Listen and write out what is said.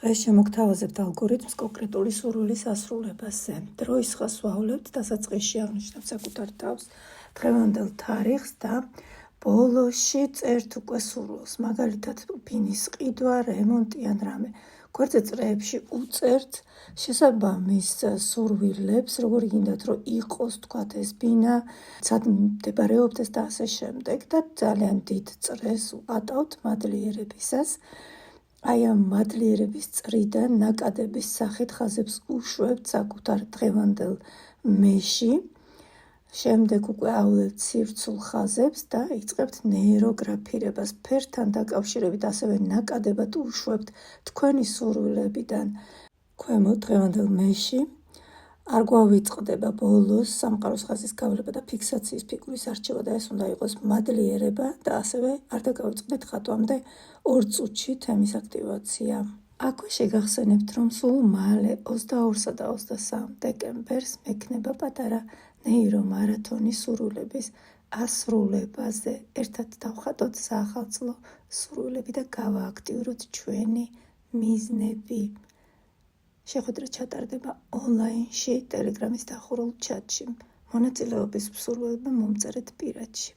დღეს შემოგთავაზებთ ალგორითმს კონკრეტული სურვილის ასრულებაზე. დროის ხაზს ვავლებთ, დასაწყისში აღნიშნავთ საკუთარ თავს, დღევანდელ თარიღს და ბოლოში წერთ უკვე სურვილს, მაგალითად ბინის ყიდვა, რემონტი ან რამე. გვერდზე წრეებში უწერთ შესაბამის სურვილებს, როგორ გინდათ რომ იყოს, თქვათ ეს ბინა, სად მდებარეობდეს და ასე შემდეგ და ძალიან დიდ წრეს უყატავთ მადლიერებისას. აი ამ მადლიერების წრიდან ნაკადების სახით ხაზებს უშვებთ საკუთარ დღევანდელ მეში, შემდეგ უკვე ავლებთ სივრცულ ხაზებს და იწყებთ ნეიროგრაფირებას. ფერთან დაკავშირებით ასევე ნაკადებად უშვებთ თქვენი სურვილებიდან ქვემოთ დღევანდელ მეში. არ გვავიწყდება ბოლოს სამყაროს ხაზის გავლება და ფიქსაციის ფიგურის არჩევა და ეს უნდა იყოს მადლიერება და ასევე არ დაგავიწყდეთ ხატვამდე 2 წუთში თემის აქტივაცია. აქვე შეგახსენებთ, რომ სულ მალე 22-სა და 23 დეკემბერს მექნება პატარა ნეირომარათონი სურვილების ასრულებაზე. ერთად დავხატოთ საახალწლო სურვილები და გავააქტიუროთ ჩვენი მიზნები. შეხვედრა ჩატარდება ონლაინში, ტელეგრამის დახურულ ჩატში. მონაწილეობის მსურველებმა მომწერეთ პირადში.